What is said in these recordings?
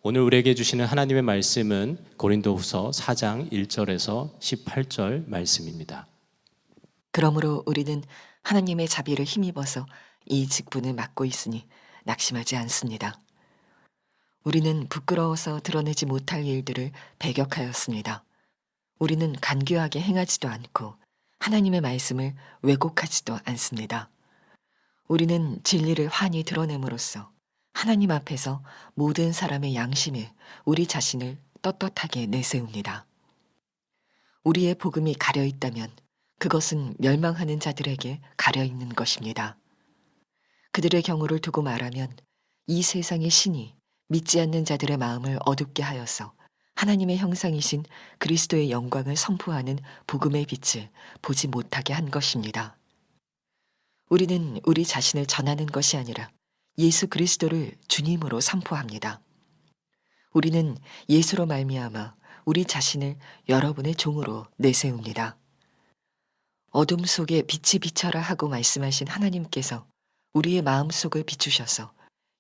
오늘 우리에게 주시는 하나님의 말씀은 고린도후서 4장 1절에서 18절 말씀입니다. 그러므로 우리는 하나님의 자비를 힘입어서 이 직분을 맡고 있으니 낙심하지 않습니다. 우리는 부끄러워서 드러내지 못할 일들을 배격하였습니다. 우리는 간교하게 행하지도 않고 하나님의 말씀을 왜곡하지도 않습니다. 우리는 진리를 환히 드러냄으로써 하나님 앞에서 모든 사람의 양심에 우리 자신을 떳떳하게 내세웁니다. 우리의 복음이 가려 있다면 그것은 멸망하는 자들에게 가려 있는 것입니다. 그들의 경우를 두고 말하면 이 세상의 신이 믿지 않는 자들의 마음을 어둡게 하여서 하나님의 형상이신 그리스도의 영광을 선포하는 복음의 빛을 보지 못하게 한 것입니다. 우리는 우리 자신을 전하는 것이 아니라 예수 그리스도를 주님으로 선포합니다. 우리는 예수로 말미암아 우리 자신을 여러분의 종으로 내세웁니다. 어둠 속에 빛이 비쳐라 하고 말씀하신 하나님께서 우리의 마음속을 비추셔서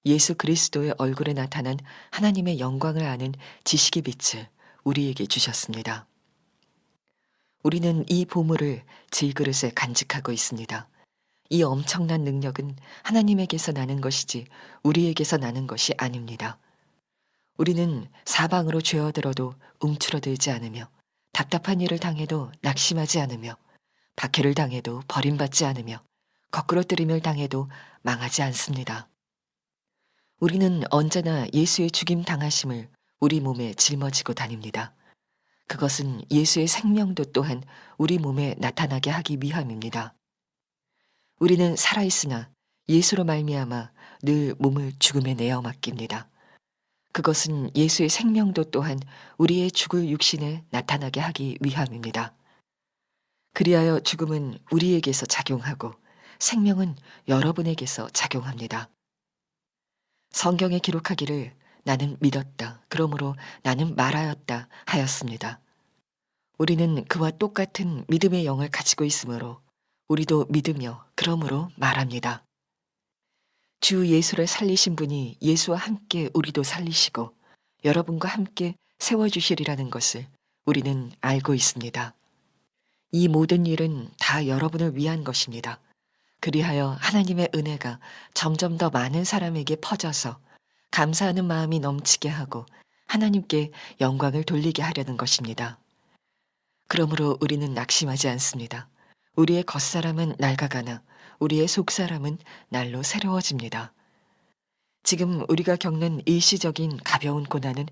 예수 그리스도의 얼굴에 나타난 하나님의 영광을 아는 지식의 빛을 우리에게 주셨습니다. 우리는 이 보물을 질그릇에 간직하고 있습니다. 이 엄청난 능력은 하나님에게서 나는 것이지 우리에게서 나는 것이 아닙니다. 우리는 사방으로 죄어들어도 움츠러들지 않으며 답답한 일을 당해도 낙심하지 않으며 박해를 당해도 버림받지 않으며 거꾸로 뜨림을 당해도 망하지 않습니다. 우리는 언제나 예수의 죽임 당하심을 우리 몸에 짊어지고 다닙니다. 그것은 예수의 생명도 또한 우리 몸에 나타나게 하기 위함입니다. 우리는 살아있으나 예수로 말미암아 늘 몸을 죽음에 내어 맡깁니다. 그것은 예수의 생명도 또한 우리의 죽을 육신에 나타나게 하기 위함입니다. 그리하여 죽음은 우리에게서 작용하고 생명은 여러분에게서 작용합니다. 성경에 기록하기를 나는 믿었다. 그러므로 나는 말하였다 하였습니다. 우리는 그와 똑같은 믿음의 영을 가지고 있으므로 우리도 믿으며 그러므로 말합니다. 주 예수를 살리신 분이 예수와 함께 우리도 살리시고 여러분과 함께 세워주시리라는 것을 우리는 알고 있습니다. 이 모든 일은 다 여러분을 위한 것입니다. 그리하여 하나님의 은혜가 점점 더 많은 사람에게 퍼져서 감사하는 마음이 넘치게 하고 하나님께 영광을 돌리게 하려는 것입니다. 그러므로 우리는 낙심하지 않습니다. 우리의 겉사람은 낡아가나 우리의 속사람은 날로 새로워집니다. 지금 우리가 겪는 일시적인 가벼운 고난은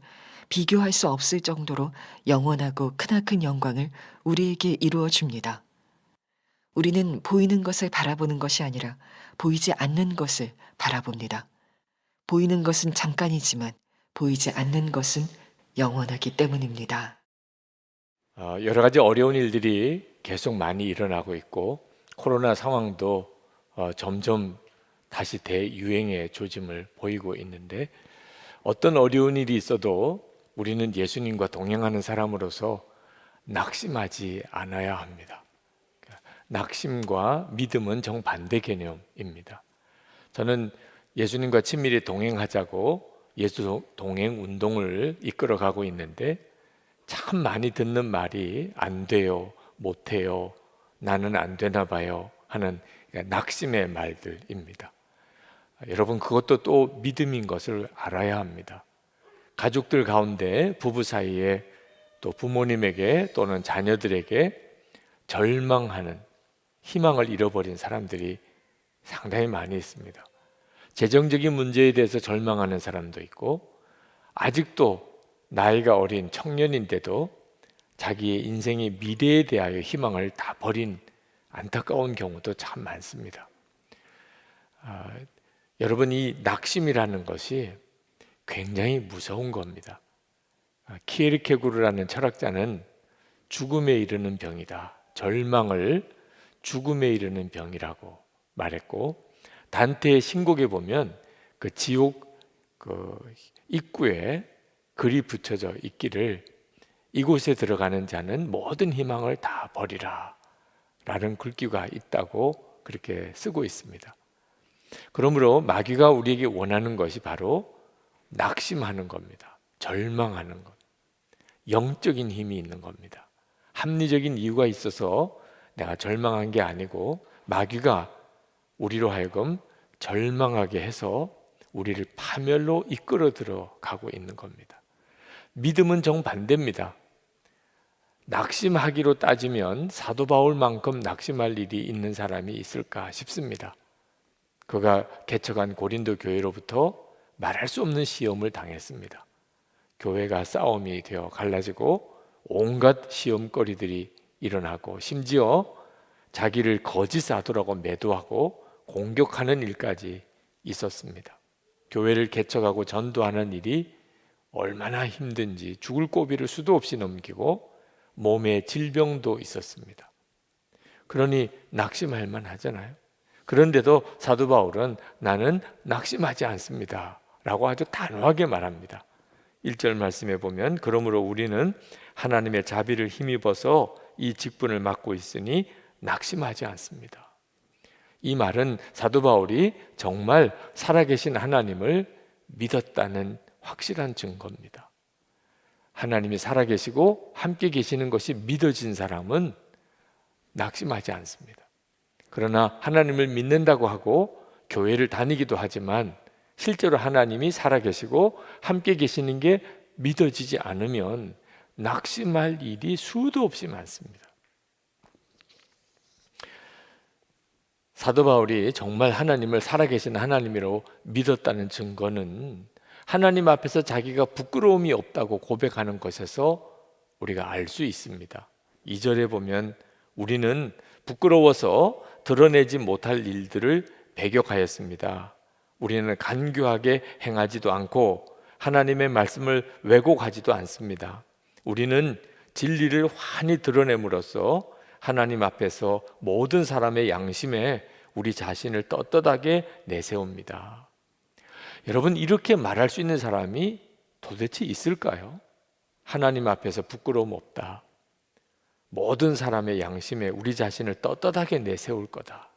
비교할 수 없을 정도로 영원하고 크나큰 영광을 우리에게 이루어 줍니다. 우리는 보이는 것을 바라보는 것이 아니라 보이지 않는 것을 바라봅니다. 보이는 것은 잠깐이지만 보이지 않는 것은 영원하기 때문입니다. 여러 가지 어려운 일들이 계속 많이 일어나고 있고 코로나 상황도 점점 다시 대유행의 조짐을 보이고 있는데 어떤 어려운 일이 있어도 우리는 예수님과 동행하는 사람으로서 낙심하지 않아야 합니다. 낙심과 믿음은 정반대 개념입니다. 저는 예수님과 친밀히 동행하자고 예수 동행 운동을 이끌어가고 있는데 참 많이 듣는 말이 안 돼요, 못 해요, 나는 안 되나 봐요 하는 낙심의 말들입니다. 여러분, 그것도 또 믿음인 것을 알아야 합니다. 가족들 가운데 부부 사이에 또 부모님에게 또는 자녀들에게 절망하는 희망을 잃어버린 사람들이 상당히 많이 있습니다. 재정적인 문제에 대해서 절망하는 사람도 있고 아직도 나이가 어린 청년인데도 자기의 인생의 미래에 대하여 희망을 다 버린 안타까운 경우도 참 많습니다. 여러분, 이 낙심이라는 것이 굉장히 무서운 겁니다. 키에르케고르라는 철학자는 죽음에 이르는 병이다, 절망을 죽음에 이르는 병이라고 말했고, 단테의 신곡에 보면 그 지옥 입구에 글이 붙여져 있기를 이곳에 들어가는 자는 모든 희망을 다 버리라 라는 글귀가 있다고 그렇게 쓰고 있습니다. 그러므로 마귀가 우리에게 원하는 것이 바로 낙심하는 겁니다. 절망하는 것. 영적인 힘이 있는 겁니다. 합리적인 이유가 있어서 내가 절망한 게 아니고 마귀가 우리로 하여금 절망하게 해서 우리를 파멸로 이끌어 들어가고 있는 겁니다. 믿음은 정반대입니다. 낙심하기로 따지면 사도 바울만큼 낙심할 일이 있는 사람이 있을까 싶습니다. 그가 개척한 고린도 교회로부터 말할 수 없는 시험을 당했습니다. 교회가 싸움이 되어 갈라지고 온갖 시험거리들이 일어나고 심지어 자기를 거짓 사도라고 매도하고 공격하는 일까지 있었습니다. 교회를 개척하고 전도하는 일이 얼마나 힘든지 죽을 고비를 수도 없이 넘기고 몸에 질병도 있었습니다. 그러니 낙심할 만하잖아요. 그런데도 사도 바울은 나는 낙심하지 않습니다 라고 아주 단호하게 말합니다. 1절 말씀에 보면 그러므로 우리는 하나님의 자비를 힘입어서 이 직분을 맡고 있으니 낙심하지 않습니다. 이 말은 사도 바울이 정말 살아계신 하나님을 믿었다는 확실한 증거입니다. 하나님이 살아계시고 함께 계시는 것이 믿어진 사람은 낙심하지 않습니다. 그러나 하나님을 믿는다고 하고 교회를 다니기도 하지만 실제로 하나님이 살아계시고 함께 계시는 게 믿어지지 않으면 낙심할 일이 수도 없이 많습니다. 사도 바울이 정말 하나님을 살아계신 하나님으로 믿었다는 증거는 하나님 앞에서 자기가 부끄러움이 없다고 고백하는 것에서 우리가 알 수 있습니다. 2절에 보면 우리는 부끄러워서 드러내지 못할 일들을 배격하였습니다. 우리는 간교하게 행하지도 않고 하나님의 말씀을 왜곡하지도 않습니다. 우리는 진리를 환히 드러냄으로써 하나님 앞에서 모든 사람의 양심에 우리 자신을 떳떳하게 내세웁니다. 여러분, 이렇게 말할 수 있는 사람이 도대체 있을까요? 하나님 앞에서 부끄러움 없다. 모든 사람의 양심에 우리 자신을 떳떳하게 내세울 거다.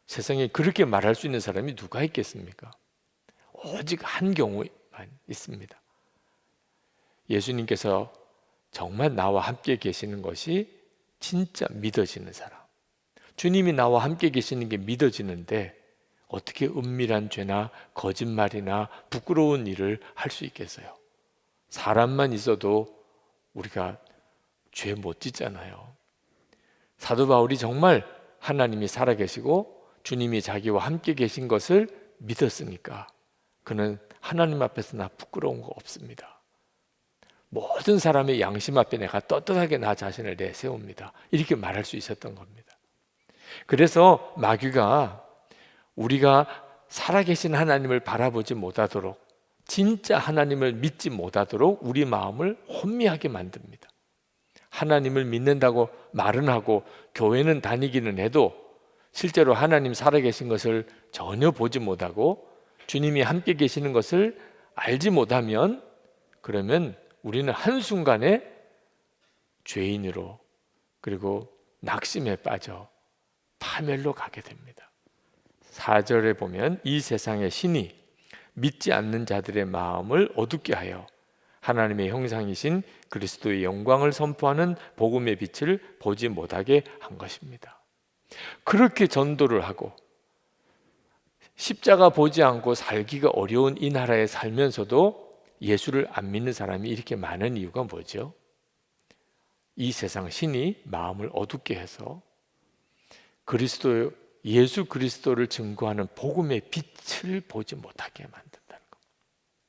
세상에 그렇게 말할 수 있는 사람이 누가 있겠습니까? 오직 한 경우만 있습니다. 예수님께서 정말 나와 함께 계시는 것이 진짜 믿어지는 사람. 주님이 나와 함께 계시는 게 믿어지는데 어떻게 은밀한 죄나 거짓말이나 부끄러운 일을 할 수 있겠어요? 사람만 있어도 우리가 죄 못 짓잖아요. 사도 바울이 정말 하나님이 살아계시고 주님이 자기와 함께 계신 것을 믿었으니까 그는 하나님 앞에서 나 부끄러운 거 없습니다. 모든 사람의 양심 앞에 내가 떳떳하게 나 자신을 내세웁니다. 이렇게 말할 수 있었던 겁니다. 그래서 마귀가 우리가 살아계신 하나님을 바라보지 못하도록, 진짜 하나님을 믿지 못하도록 우리 마음을 혼미하게 만듭니다. 하나님을 믿는다고 말은 하고 교회는 다니기는 해도 실제로 하나님 살아계신 것을 전혀 보지 못하고 주님이 함께 계시는 것을 알지 못하면 그러면 우리는 한순간에 죄인으로 그리고 낙심에 빠져 파멸로 가게 됩니다. 4절에 보면 이 세상의 신이 믿지 않는 자들의 마음을 어둡게 하여 하나님의 형상이신 그리스도의 영광을 선포하는 복음의 빛을 보지 못하게 한 것입니다. 그렇게 전도를 하고 십자가 보지 않고 살기가 어려운 이 나라에 살면서도 예수를 안 믿는 사람이 이렇게 많은 이유가 뭐죠? 이 세상 신이 마음을 어둡게 해서 예수 그리스도를 증거하는 복음의 빛을 보지 못하게 만든다는 것.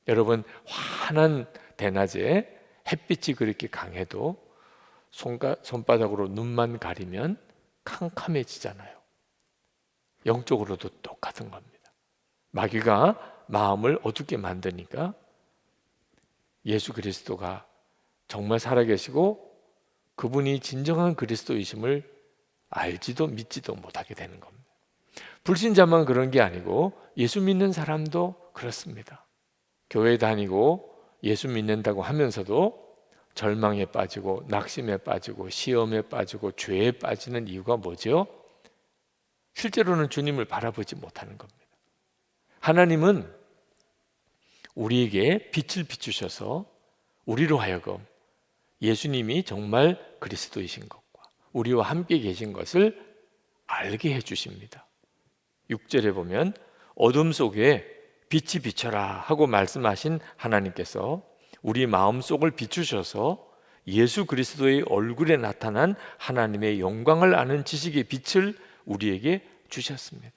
여러분, 환한 대낮에 햇빛이 그렇게 강해도 손바닥으로 눈만 가리면 캄캄해지잖아요. 영적으로도 똑같은 겁니다. 마귀가 마음을 어둡게 만드니까 예수 그리스도가 정말 살아계시고 그분이 진정한 그리스도이심을 알지도 믿지도 못하게 되는 겁니다. 불신자만 그런 게 아니고 예수 믿는 사람도 그렇습니다. 교회 다니고 예수 믿는다고 하면서도 절망에 빠지고 낙심에 빠지고 시험에 빠지고 죄에 빠지는 이유가 뭐죠? 실제로는 주님을 바라보지 못하는 겁니다. 하나님은 우리에게 빛을 비추셔서 우리로 하여금 예수님이 정말 그리스도이신 것과 우리와 함께 계신 것을 알게 해주십니다. 6절에 보면 어둠 속에 빛이 비춰라 하고 말씀하신 하나님께서 우리 마음속을 비추셔서 예수 그리스도의 얼굴에 나타난 하나님의 영광을 아는 지식의 빛을 우리에게 주셨습니다.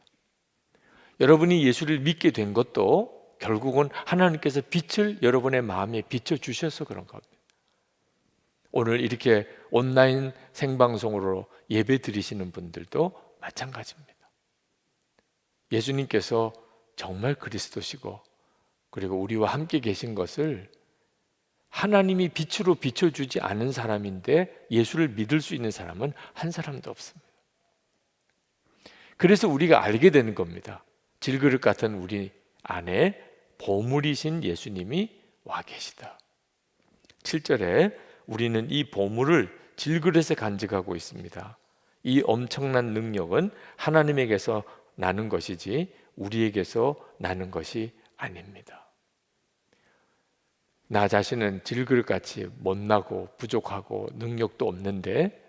여러분이 예수를 믿게 된 것도 결국은 하나님께서 빛을 여러분의 마음에 비춰주셔서 그런 겁니다. 오늘 이렇게 온라인 생방송으로 예배 드리시는 분들도 마찬가지입니다. 예수님께서 정말 그리스도시고 그리고 우리와 함께 계신 것을 하나님이 빛으로 비춰주지 않은 사람인데 예수를 믿을 수 있는 사람은 한 사람도 없습니다. 그래서 우리가 알게 되는 겁니다. 질그릇 같은 우리 안에 보물이신 예수님이 와 계시다. 7절에 우리는 이 보물을 질그릇에 간직하고 있습니다. 이 엄청난 능력은 하나님에게서 나는 것이지 우리에게서 나는 것이 아닙니다. 나 자신은 질그릇같이 못나고 부족하고 능력도 없는데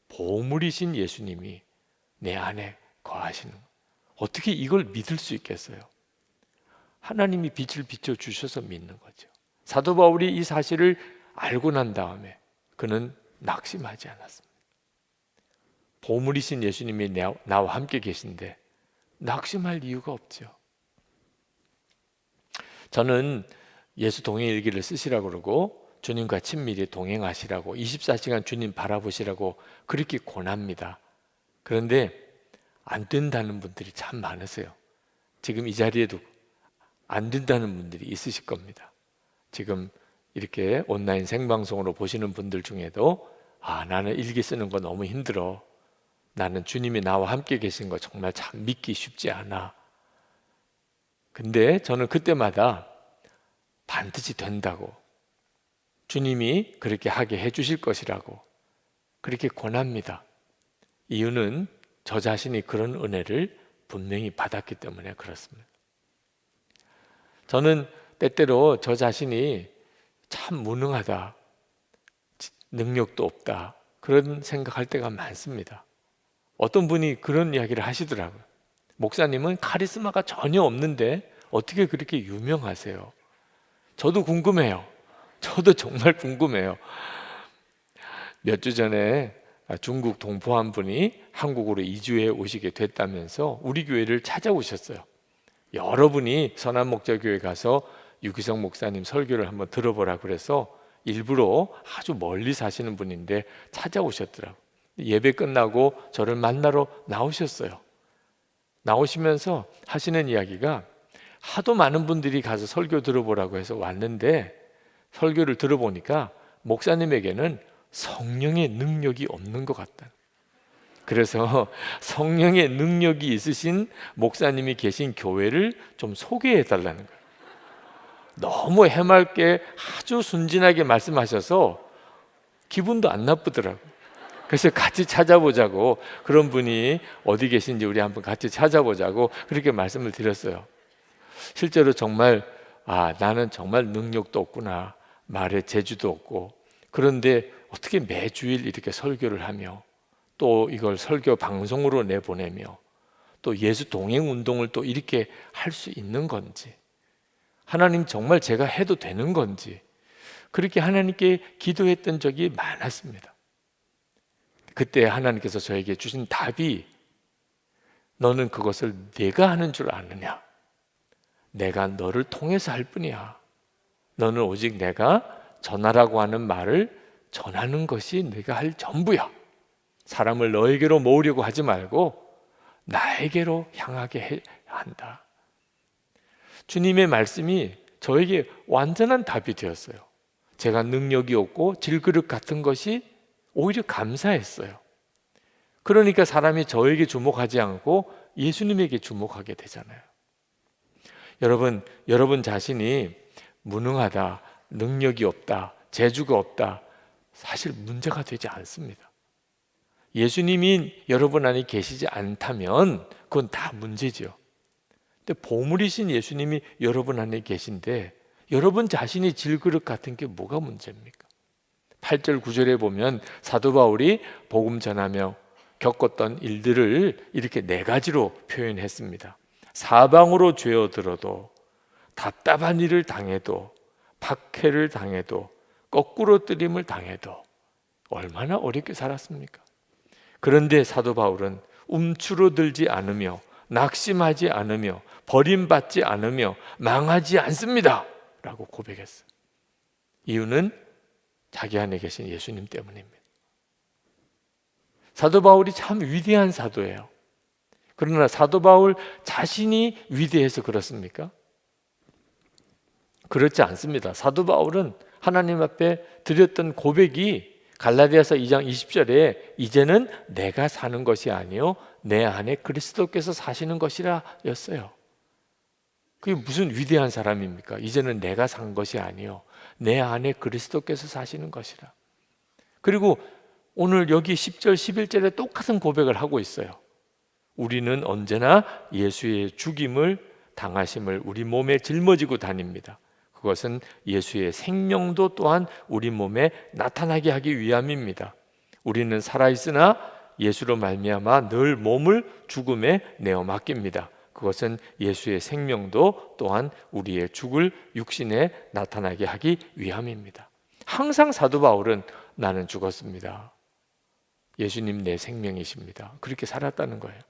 보물이신 예수님이 내 안에 거하시는, 어떻게 이걸 믿을 수 있겠어요? 하나님이 빛을 비춰주셔서 믿는 거죠. 사도 바울이 이 사실을 알고 난 다음에 그는 낙심하지 않았습니다. 보물이신 예수님이 나와 함께 계신데 낙심할 이유가 없죠. 저는 예수 동행일기를 쓰시라고 그러고 주님과 친밀히 동행하시라고 24시간 주님 바라보시라고 그렇게 권합니다. 그런데 안 된다는 분들이 참 많으세요. 지금 이 자리에도 안 된다는 분들이 있으실 겁니다. 지금 이렇게 온라인 생방송으로 보시는 분들 중에도 나는 일기 쓰는 거 너무 힘들어. 나는 주님이 나와 함께 계신 거 정말 참 믿기 쉽지 않아. 근데 저는 그때마다 반드시 된다고, 주님이 그렇게 하게 해주실 것이라고 그렇게 권합니다. 이유는 저 자신이 그런 은혜를 분명히 받았기 때문에 그렇습니다. 저는 때때로 저 자신이 참 무능하다, 능력도 없다, 그런 생각할 때가 많습니다. 어떤 분이 그런 이야기를 하시더라고요. 목사님은 카리스마가 전혀 없는데 어떻게 그렇게 유명하세요? 저도 궁금해요. 저도 정말 궁금해요. 몇 주 전에 중국 동포 한 분이 한국으로 이주해 오시게 됐다면서 우리 교회를 찾아오셨어요. 여러분이 선한목자교회 가서 유기성 목사님 설교를 한번 들어보라 그래서 일부러 아주 멀리 사시는 분인데 찾아오셨더라고요. 예배 끝나고 저를 만나러 나오셨어요. 나오시면서 하시는 이야기가 하도 많은 분들이 가서 설교 들어보라고 해서 왔는데 설교를 들어보니까 목사님에게는 성령의 능력이 없는 것 같다. 그래서 성령의 능력이 있으신 목사님이 계신 교회를 좀 소개해 달라는 거예요. 너무 해맑게 아주 순진하게 말씀하셔서 기분도 안 나쁘더라고요. 그래서 같이 찾아보자고, 그런 분이 어디 계신지 우리 한번 같이 찾아보자고 그렇게 말씀을 드렸어요. 실제로 정말 나는 정말 능력도 없구나, 말에 재주도 없고, 그런데 어떻게 매주일 이렇게 설교를 하며 또 이걸 설교 방송으로 내보내며 또 예수 동행 운동을 또 이렇게 할 수 있는 건지, 하나님 정말 제가 해도 되는 건지 그렇게 하나님께 기도했던 적이 많았습니다. 그때 하나님께서 저에게 주신 답이, 너는 그것을 내가 하는 줄 아느냐? 내가 너를 통해서 할 뿐이야. 너는 오직 내가 전하라고 하는 말을 전하는 것이 내가 할 전부야. 사람을 너에게로 모으려고 하지 말고 나에게로 향하게 해야 한다. 주님의 말씀이 저에게 완전한 답이 되었어요. 제가 능력이 없고 질그릇 같은 것이 오히려 감사했어요. 그러니까 사람이 저에게 주목하지 않고 예수님에게 주목하게 되잖아요. 여러분 자신이 무능하다, 능력이 없다, 재주가 없다, 사실 문제가 되지 않습니다. 예수님이 여러분 안에 계시지 않다면 그건 다 문제죠. 근데 보물이신 예수님이 여러분 안에 계신데 여러분 자신이 질그릇 같은 게 뭐가 문제입니까? 8절 9절에 보면 사도 바울이 복음 전하며 겪었던 일들을 이렇게 네 가지로 표현했습니다. 사방으로 죄어들어도, 답답한 일을 당해도, 박해를 당해도, 거꾸로 뜨림을 당해도 얼마나 어렵게 살았습니까? 그런데 사도 바울은 움츠러들지 않으며 낙심하지 않으며 버림받지 않으며 망하지 않습니다 라고 고백했어요. 이유는 자기 안에 계신 예수님 때문입니다. 사도 바울이 참 위대한 사도예요. 그러나 사도 바울 자신이 위대해서 그렇습니까? 그렇지 않습니다. 사도 바울은 하나님 앞에 드렸던 고백이 갈라디아서 2장 20절에 이제는 내가 사는 것이 아니요 내 안에 그리스도께서 사시는 것이라 였어요. 그게 무슨 위대한 사람입니까? 이제는 내가 산 것이 아니요 내 안에 그리스도께서 사시는 것이라. 그리고 오늘 여기 10절 11절에 똑같은 고백을 하고 있어요. 우리는 언제나 예수의 죽임을 당하심을 우리 몸에 짊어지고 다닙니다. 그것은 예수의 생명도 또한 우리 몸에 나타나게 하기 위함입니다. 우리는 살아있으나 예수로 말미암아 늘 몸을 죽음에 내어 맡깁니다. 그것은 예수의 생명도 또한 우리의 죽을 육신에 나타나게 하기 위함입니다. 항상 사도 바울은 나는 죽었습니다. 예수님 내 생명이십니다. 그렇게 살았다는 거예요.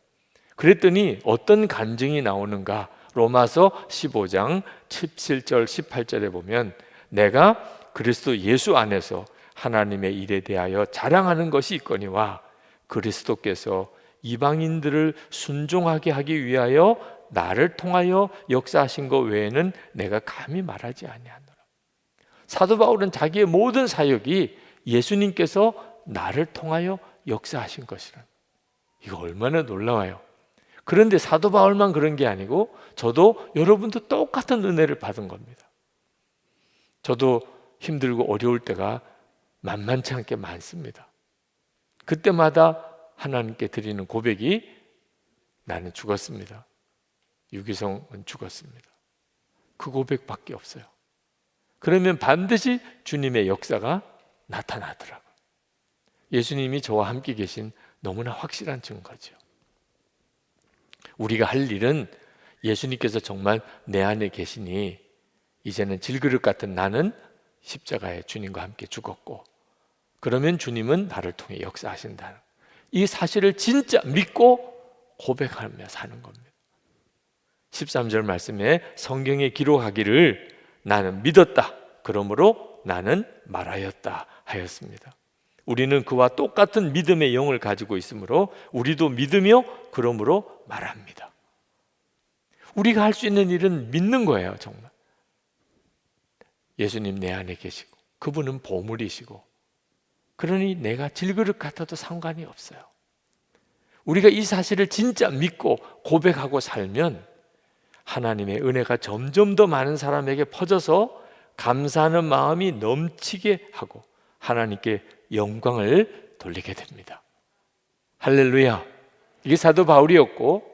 그랬더니 어떤 간증이 나오는가? 로마서 15장 17절 18절에 보면 내가 그리스도 예수 안에서 하나님의 일에 대하여 자랑하는 것이 있거니와 그리스도께서 이방인들을 순종하게 하기 위하여 나를 통하여 역사하신 것 외에는 내가 감히 말하지 아니하노라. 사도 바울은 자기의 모든 사역이 예수님께서 나를 통하여 역사하신 것이라. 이거 얼마나 놀라워요. 그런데 사도 바울만 그런 게 아니고 저도 여러분도 똑같은 은혜를 받은 겁니다. 저도 힘들고 어려울 때가 만만치 않게 많습니다. 그때마다 하나님께 드리는 고백이 나는 죽었습니다. 유기성은 죽었습니다. 그 고백밖에 없어요. 그러면 반드시 주님의 역사가 나타나더라고요. 예수님이 저와 함께 계신 너무나 확실한 증거죠. 우리가 할 일은 예수님께서 정말 내 안에 계시니 이제는 질그릇 같은 나는 십자가에 주님과 함께 죽었고 그러면 주님은 나를 통해 역사하신다는 이 사실을 진짜 믿고 고백하며 사는 겁니다. 13절 말씀에 성경에 기록하기를 나는 믿었다. 그러므로 나는 말하였다 하였습니다. 우리는 그와 똑같은 믿음의 영을 가지고 있으므로 우리도 믿으며 그러므로 말합니다. 우리가 할 수 있는 일은 믿는 거예요. 정말 예수님 내 안에 계시고 그분은 보물이시고 그러니 내가 질그릇 같아도 상관이 없어요. 우리가 이 사실을 진짜 믿고 고백하고 살면 하나님의 은혜가 점점 더 많은 사람에게 퍼져서 감사하는 마음이 넘치게 하고 하나님께 영광을 돌리게 됩니다. 할렐루야. 이게 사도 바울이었고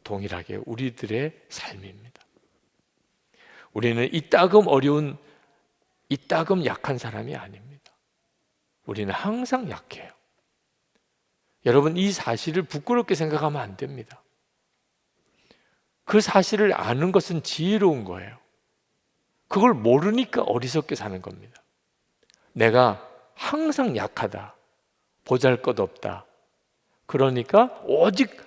동일하게 우리들의 삶입니다. 우리는 이따금 어려운, 이따금 약한 사람이 아닙니다. 우리는 항상 약해요. 여러분 이 사실을 부끄럽게 생각하면 안 됩니다. 그 사실을 아는 것은 지혜로운 거예요. 그걸 모르니까 어리석게 사는 겁니다. 내가 항상 약하다, 보잘것없다. 그러니까 오직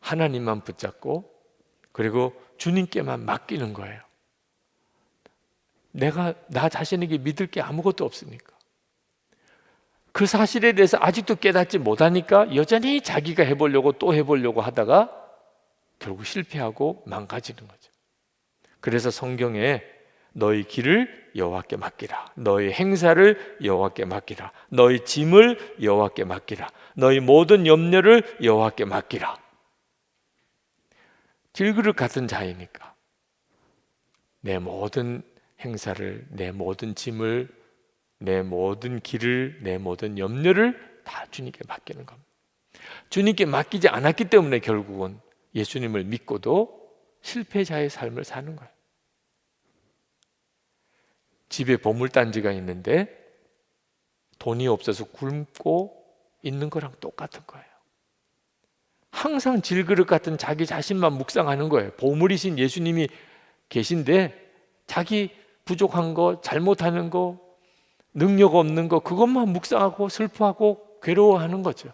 하나님만 붙잡고 그리고 주님께만 맡기는 거예요. 내가 나 자신에게 믿을 게 아무것도 없으니까. 그 사실에 대해서 아직도 깨닫지 못하니까 여전히 자기가 해보려고 또 해보려고 하다가 결국 실패하고 망가지는 거죠. 그래서 성경에 너희 길을 여호와께 맡기라, 너희 행사를 여호와께 맡기라, 너희 짐을 여호와께 맡기라, 너희 모든 염려를 여호와께 맡기라. 질그릇 같은 자이니까 내 모든 행사를, 내 모든 짐을, 내 모든 길을, 내 모든 염려를 다 주님께 맡기는 겁니다. 주님께 맡기지 않았기 때문에 결국은 예수님을 믿고도 실패자의 삶을 사는 거예요. 집에 보물단지가 있는데 돈이 없어서 굶고 있는 거랑 똑같은 거예요. 항상 질그릇 같은 자기 자신만 묵상하는 거예요. 보물이신 예수님이 계신데 자기 부족한 거, 잘못하는 거, 능력 없는 거, 그것만 묵상하고 슬퍼하고 괴로워하는 거죠.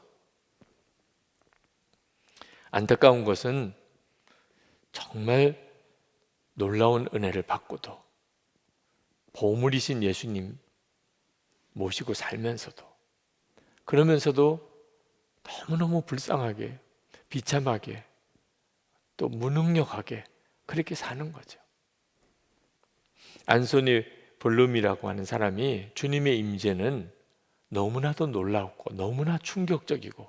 안타까운 것은 정말 놀라운 은혜를 받고도 보물이신 예수님 모시고 살면서도, 그러면서도 너무너무 불쌍하게, 비참하게, 또 무능력하게 그렇게 사는 거죠. 안소니 볼룸이라고 하는 사람이 주님의 임재는 너무나도 놀라웠고 너무나 충격적이고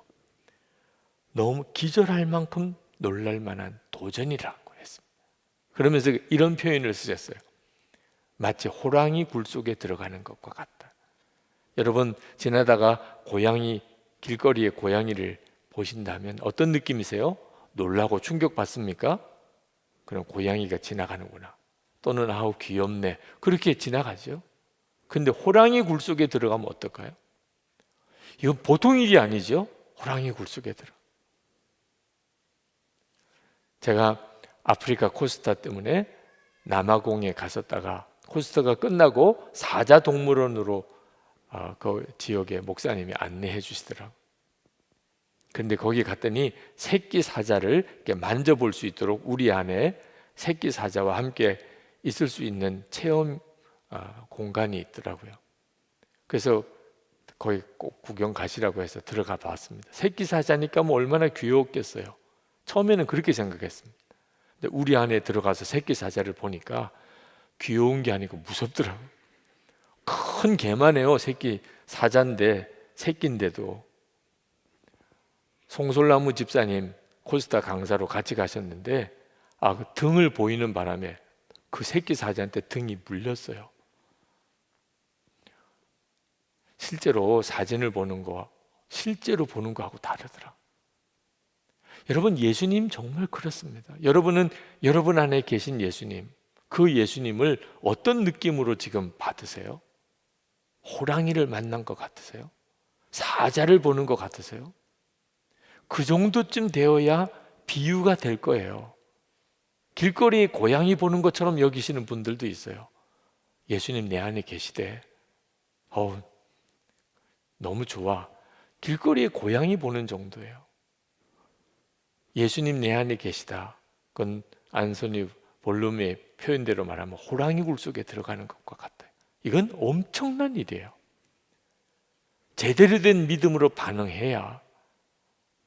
너무 기절할 만큼 놀랄 만한 도전이라고 했습니다. 그러면서 이런 표현을 쓰셨어요. 마치 호랑이 굴 속에 들어가는 것과 같다. 여러분 지나다가 고양이, 길거리에 고양이를 보신다면 어떤 느낌이세요? 놀라고 충격받습니까? 그럼 고양이가 지나가는구나, 또는 아우 귀엽네, 그렇게 지나가죠. 근데 호랑이 굴 속에 들어가면 어떨까요? 이건 보통 일이 아니죠. 호랑이 굴 속에 들어. 제가 아프리카 코스타 때문에 남아공에 갔었다가 코스타가 끝나고 사자동물원으로 그 지역의 목사님이 안내해 주시더라고요. 근데 거기 갔더니 새끼 사자를 이렇게 만져볼 수 있도록 우리 안에 새끼 사자와 함께 있을 수 있는 체험 공간이 있더라고요. 그래서 거기 꼭 구경 가시라고 해서 들어가 봤습니다. 새끼 사자니까 뭐 얼마나 귀여웠겠어요. 처음에는 그렇게 생각했습니다. 근데 우리 안에 들어가서 새끼 사자를 보니까 귀여운 게 아니고 무섭더라고요. 큰 개만 해요. 새끼 사자인데, 새끼인데도. 송솔나무 집사님 코스타 강사로 같이 가셨는데 그 등을 보이는 바람에 그 새끼 사자한테 등이 물렸어요. 실제로 사진을 보는 거, 실제로 보는 거하고 다르더라. 여러분, 예수님 정말 그렇습니다. 여러분은 여러분 안에 계신 예수님, 그 예수님을 어떤 느낌으로 지금 받으세요? 호랑이를 만난 것 같으세요? 사자를 보는 것 같으세요? 그 정도쯤 되어야 비유가 될 거예요. 길거리에 고양이 보는 것처럼 여기시는 분들도 있어요. 예수님 내 안에 계시대. 너무 좋아. 길거리에 고양이 보는 정도예요. 예수님 내 안에 계시다. 그건 안소니 볼룸의 표현대로 말하면 호랑이 굴 속에 들어가는 것과 같아요. 이건 엄청난 일이에요. 제대로 된 믿음으로 반응해야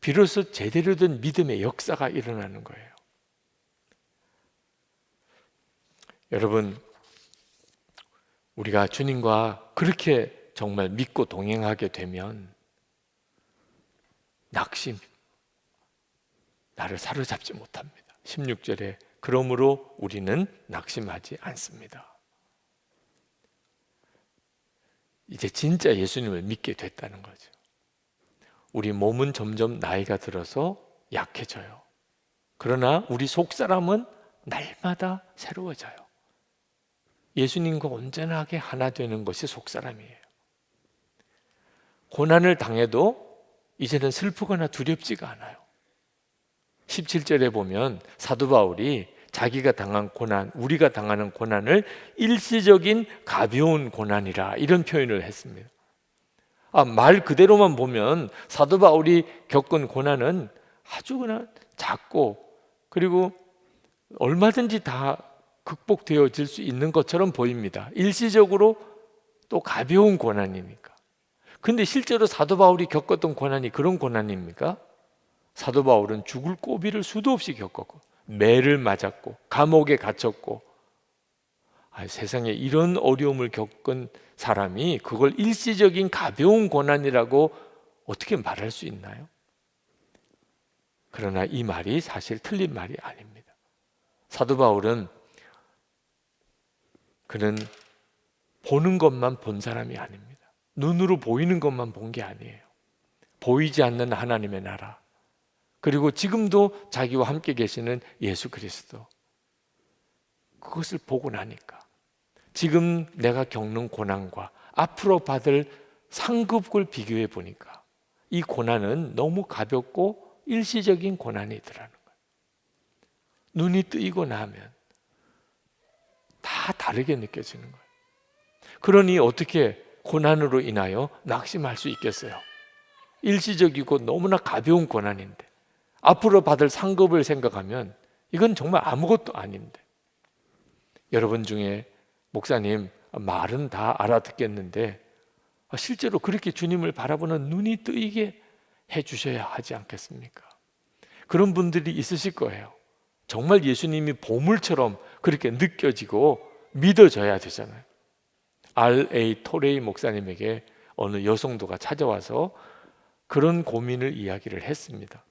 비로소 제대로 된 믿음의 역사가 일어나는 거예요. 여러분, 우리가 주님과 그렇게 정말 믿고 동행하게 되면 낙심, 나를 사로잡지 못합니다. 16절에 그러므로 우리는 낙심하지 않습니다. 이제 진짜 예수님을 믿게 됐다는 거죠. 우리 몸은 점점 나이가 들어서 약해져요. 그러나 우리 속사람은 날마다 새로워져요. 예수님과 온전하게 하나 되는 것이 속사람이에요. 고난을 당해도 이제는 슬프거나 두렵지가 않아요. 17절에 보면 사도 바울이 자기가 당한 고난, 우리가 당하는 고난을 일시적인 가벼운 고난이라 이런 표현을 했습니다. 말 그대로만 보면 사도 바울이 겪은 고난은 아주 그냥 작고 그리고 얼마든지 다 극복되어질 수 있는 것처럼 보입니다. 일시적으로 또 가벼운 고난이니까. 근데 실제로 사도 바울이 겪었던 고난이 그런 고난입니까? 사도 바울은 죽을 고비를 수도 없이 겪었고 매를 맞았고 감옥에 갇혔고 세상에 이런 어려움을 겪은 사람이 그걸 일시적인 가벼운 고난이라고 어떻게 말할 수 있나요? 그러나 이 말이 사실 틀린 말이 아닙니다. 사도 바울은 그는 보는 것만 본 사람이 아닙니다. 눈으로 보이는 것만 본 게 아니에요. 보이지 않는 하나님의 나라, 그리고 지금도 자기와 함께 계시는 예수 그리스도, 그것을 보고 나니까 지금 내가 겪는 고난과 앞으로 받을 상급을 비교해 보니까 이 고난은 너무 가볍고 일시적인 고난이더라는 거예요. 눈이 뜨이고 나면 다 다르게 느껴지는 거예요. 그러니 어떻게 고난으로 인하여 낙심할 수 있겠어요? 일시적이고 너무나 가벼운 고난인데 앞으로 받을 상급을 생각하면 이건 정말 아무것도 아닌데, 여러분 중에 목사님 말은 다 알아듣겠는데 실제로 그렇게 주님을 바라보는 눈이 뜨이게 해주셔야 하지 않겠습니까? 그런 분들이 있으실 거예요. 정말 예수님이 보물처럼 그렇게 느껴지고 믿어져야 되잖아요. R.A. 토레이 목사님에게 어느 여성도가 찾아와서 그런 고민을 이야기를 했습니다.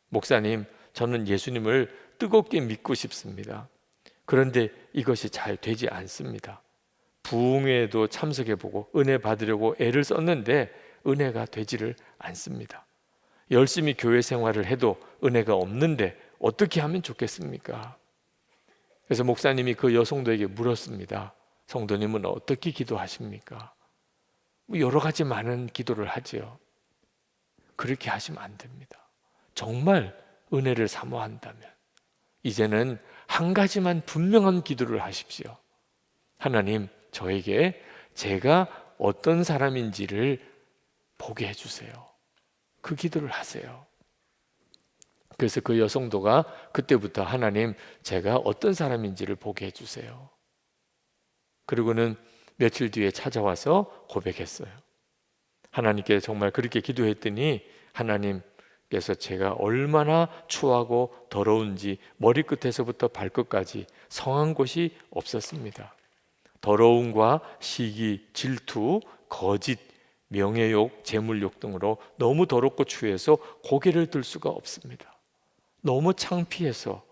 목사님, 저는 예수님을 뜨겁게 믿고 싶습니다. 그런데 이것이 잘 되지 않습니다. 부흥회에도 참석해보고 은혜 받으려고 애를 썼는데 은혜가 되지를 않습니다. 열심히 교회 생활을 해도 은혜가 없는데 어떻게 하면 좋겠습니까? 그래서 목사님이 그 여성도에게 물었습니다. 성도님은 어떻게 기도하십니까? 여러 가지 많은 기도를 하지요. 그렇게 하시면 안 됩니다. 정말 은혜를 사모한다면 이제는 한 가지만 분명한 기도를 하십시오. 하나님, 저에게 제가 어떤 사람인지를 보게 해주세요. 그 기도를 하세요. 그래서 그 여성도가 그때부터 하나님, 제가 어떤 사람인지를 보게 해주세요. 그리고는 며칠 뒤에 찾아와서 고백했어요. 하나님께 정말 그렇게 기도했더니 하나님께서 제가 얼마나 추하고 더러운지 머리끝에서부터 발끝까지 성한 곳이 없었습니다. 더러움과 시기, 질투, 거짓, 명예욕, 재물욕 등으로 너무 더럽고 추해서 고개를 들 수가 없습니다. 너무 창피해서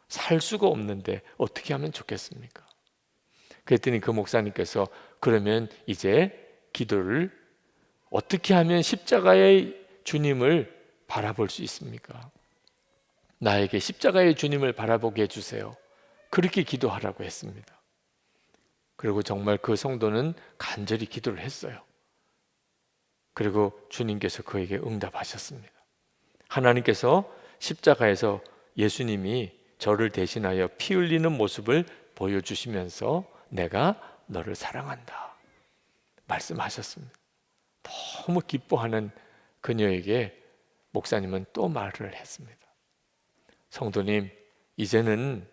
살 수가 없는데 어떻게 하면 좋겠습니까? 그랬더니 그 목사님께서 그러면 이제 기도를 어떻게 하면 십자가의 주님을 바라볼 수 있습니까? 나에게 십자가의 주님을 바라보게 해주세요. 그렇게 기도하라고 했습니다. 그리고 정말 그 성도는 간절히 기도를 했어요. 그리고 주님께서 그에게 응답하셨습니다. 하나님께서 십자가에서 예수님이 저를 대신하여 피 흘리는 모습을 보여주시면서 내가 너를 사랑한다 말씀하셨습니다. 너무 기뻐하는 그녀에게 목사님은 또 말을 했습니다. 성도님, 이제는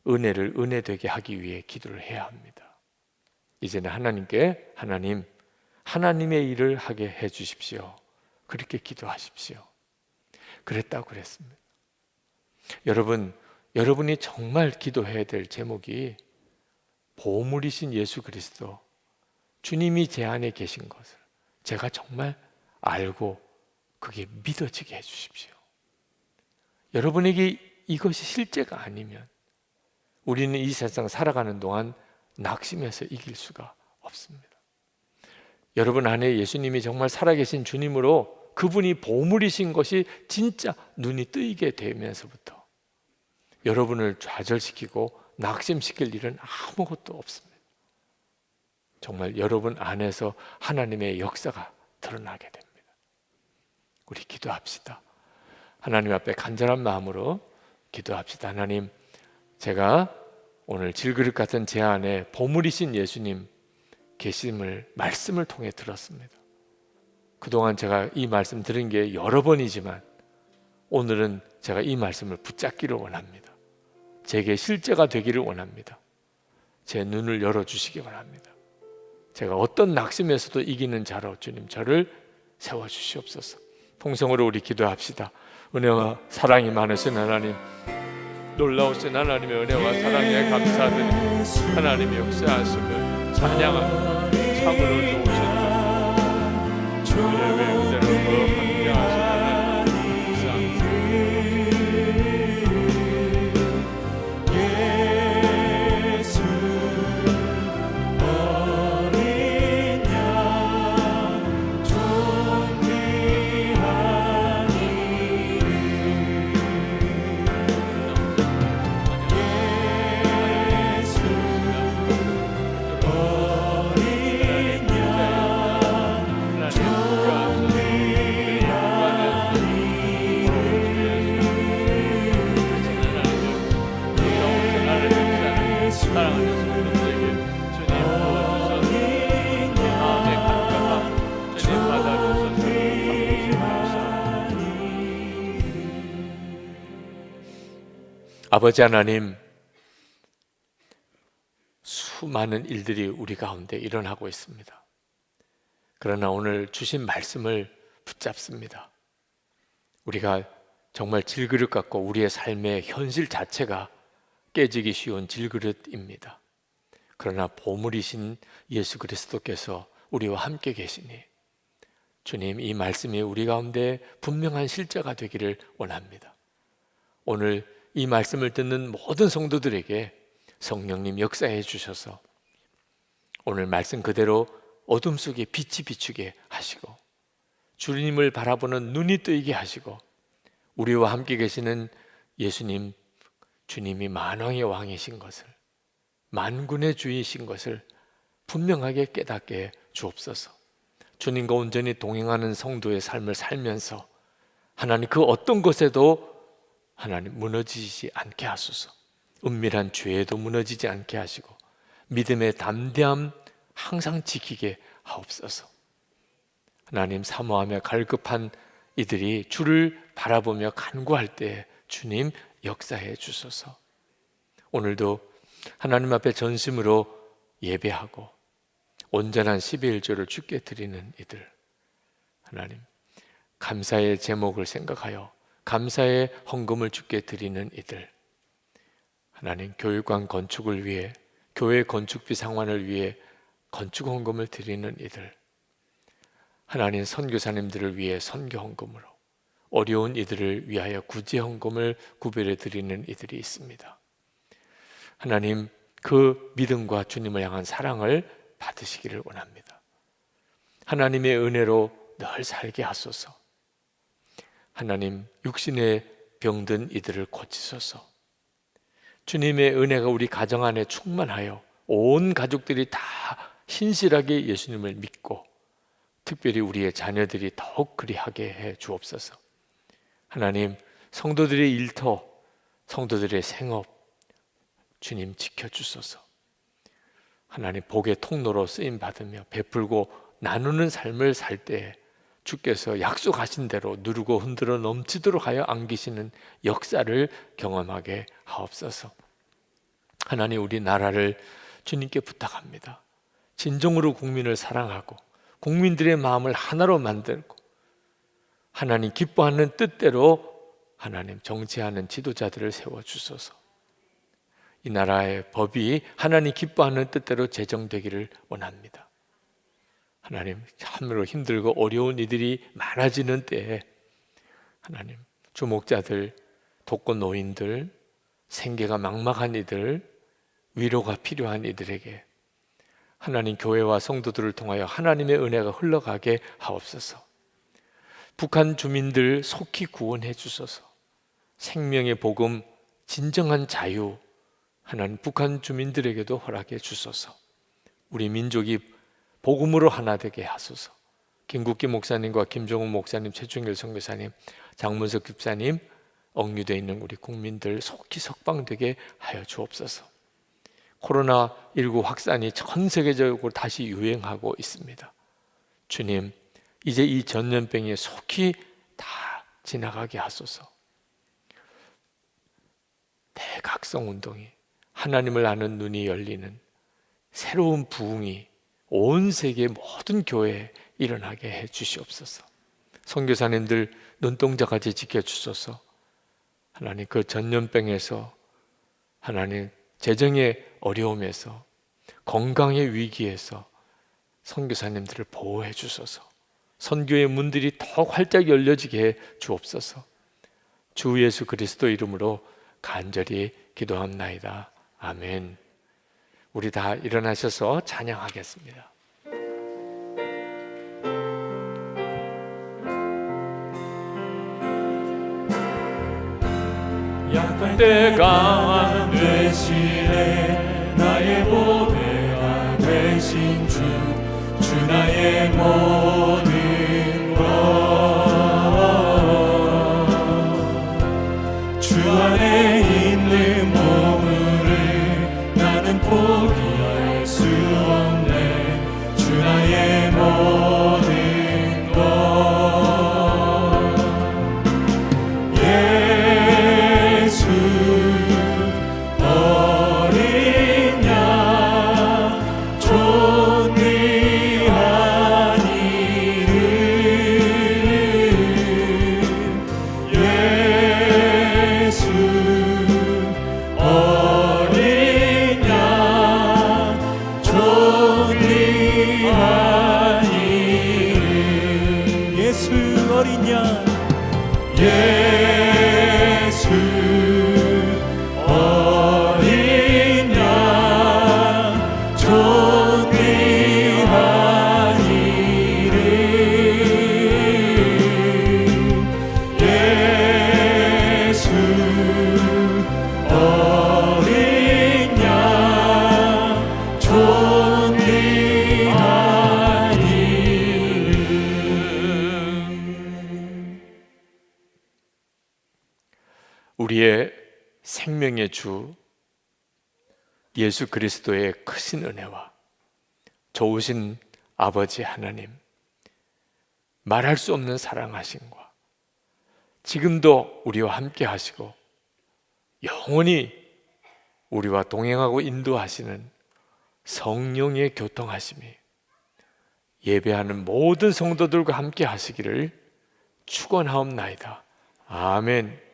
은혜를 은혜되게 하기 위해 기도를 해야 합니다. 이제는 하나님께 하나님의 일을 하게 해 주십시오. 그렇게 기도하십시오. 그랬다고 그랬습니다. 여러분이 정말 기도해야 될 제목이 보물이신 예수 그리스도, 주님이 제 안에 계신 것을 제가 정말 알고 그게 믿어지게 해 주십시오. 여러분에게 이것이 실제가 아니면 우리는 이 세상 살아가는 동안 낙심해서 이길 수가 없습니다. 여러분 안에 예수님이 정말 살아계신 주님으로 그분이 보물이신 것이 진짜 눈이 뜨이게 되면서부터 여러분을 좌절시키고 낙심시킬 일은 아무것도 없습니다. 정말 여러분 안에서 하나님의 역사가 드러나게 됩니다. 우리 기도합시다. 하나님 앞에 간절한 마음으로 기도합시다. 하나님, 제가 오늘 질그릇 같은 제 안에 보물이신 예수님 계심을 말씀을 통해 들었습니다. 그동안 제가 이 말씀 들은 게 여러 번이지만 오늘은 제가 이 말씀을 붙잡기를 원합니다. 제게 실제가 되기를 원합니다. 제 눈을 열어주시기 원합니다. 제가 어떤 낙심에서도 이기는 자로 주님 저를 세워주시옵소서. 통성으로 우리 기도합시다. 은혜와 사랑이 많으신 하나님, 놀라우신 하나님의 은혜와 사랑에 감사드립니다. 하나님의 역사하심을 찬양합니다. 참으로 좋으셨다. 주의 외우대로 함께하신 하나님 감사합니다. 예수 어린 양 존귀한 이름 예수 아버지 하나님, 수많은 일들이 우리 가운데 일어나고 있습니다. 그러나 오늘 주신 말씀을 붙잡습니다. 우리가 정말 질그릇 같고 우리의 삶의 현실 자체가 깨지기 쉬운 질그릇입니다. 그러나 보물이신 예수 그리스도께서 우리와 함께 계시니 주님, 이 말씀이 우리 가운데 분명한 실제가 되기를 원합니다. 오늘 이 말씀을 듣는 모든 성도들에게 성령님 역사해 주셔서 오늘 말씀 그대로 어둠 속에 빛이 비추게 하시고 주님을 바라보는 눈이 뜨이게 하시고 우리와 함께 계시는 예수님, 주님이 만왕의 왕이신 것을, 만군의 주이신 것을 분명하게 깨닫게 주옵소서. 주님과 온전히 동행하는 성도의 삶을 살면서 하나님 그 어떤 것에도 하나님 무너지지 않게 하소서. 은밀한 죄에도 무너지지 않게 하시고 믿음의 담대함 항상 지키게 하옵소서. 하나님, 사모하며 갈급한 이들이 주를 바라보며 간구할 때 주님 역사해 주소서. 오늘도 하나님 앞에 전심으로 예배하고 온전한 12일조를 주께 드리는 이들, 하나님 감사의 제목을 생각하여 감사의 헌금을 주께 드리는 이들, 하나님 교육관 건축을 위해 교회 건축비 상환을 위해 건축 헌금을 드리는 이들, 하나님 선교사님들을 위해 선교 헌금으로, 어려운 이들을 위하여 구제 헌금을 구별해 드리는 이들이 있습니다. 하나님 그 믿음과 주님을 향한 사랑을 받으시기를 원합니다. 하나님의 은혜로 늘 살게 하소서. 하나님 육신에 병든 이들을 고치소서. 주님의 은혜가 우리 가정 안에 충만하여 온 가족들이 다 신실하게 예수님을 믿고 특별히 우리의 자녀들이 더욱 그리하게 해 주옵소서. 하나님 성도들의 일터, 성도들의 생업 주님 지켜주소서. 하나님 복의 통로로 쓰임받으며 베풀고 나누는 삶을 살 때 주께서 약속하신 대로 누르고 흔들어 넘치도록 하여 안기시는 역사를 경험하게 하옵소서. 하나님 우리나라를 주님께 부탁합니다. 진정으로 국민을 사랑하고 국민들의 마음을 하나로 만들고 하나님 기뻐하는 뜻대로 하나님 정치하는 지도자들을 세워주소서. 이 나라의 법이 하나님 기뻐하는 뜻대로 제정되기를 원합니다. 하나님 참으로 힘들고 어려운 이들이 많아지는 때에 하나님 주목자들, 독거 노인들, 생계가 막막한 이들, 위로가 필요한 이들에게 하나님 교회와 성도들을 통하여 하나님의 은혜가 흘러가게 하옵소서. 북한 주민들 속히 구원해 주소서. 생명의 복음, 진정한 자유 하나님 북한 주민들에게도 허락해 주소서. 우리 민족이 복음으로 하나 되게 하소서. 김국기 목사님과 김종훈 목사님, 최충길 선교사님, 장문석 집사님, 억류되어 있는 우리 국민들 속히 석방되게 하여 주옵소서. 코로나19 확산이 전 세계적으로 다시 유행하고 있습니다. 주님, 이제 이 전염병이 속히 다 지나가게 하소서. 대각성 운동이 하나님을 아는 눈이 열리는 새로운 부흥이 온 세계 모든 교회에 일어나게 해 주시옵소서. 선교사님들 눈동자까지 지켜주소서. 하나님 그 전염병에서 하나님 재정의 어려움에서 건강의 위기에서 선교사님들을 보호해 주소서. 선교의 문들이 더욱 활짝 열려지게 해 주옵소서. 주 예수 그리스도 이름으로 간절히 기도합나이다. 아멘. 우리 다 일어나셔서 찬양하겠습니다. 약할 때가 되시네 나의 보배가 되신 주 나의 모든 것 주 안에 있는 보물을 나는 포기할 수 없네 주 나의 모든 것 예수 예수 어린 양 존귀한 이름 예수 어린 양 존귀한 이름. 우리의 생명의 주 예수 그리스도의 크신 은혜와 좋으신 아버지 하나님, 말할 수 없는 사랑하심과 지금도 우리와 함께 하시고 영원히 우리와 동행하고 인도하시는 성령의 교통하심이 예배하는 모든 성도들과 함께 하시기를 축원하옵나이다. 아멘.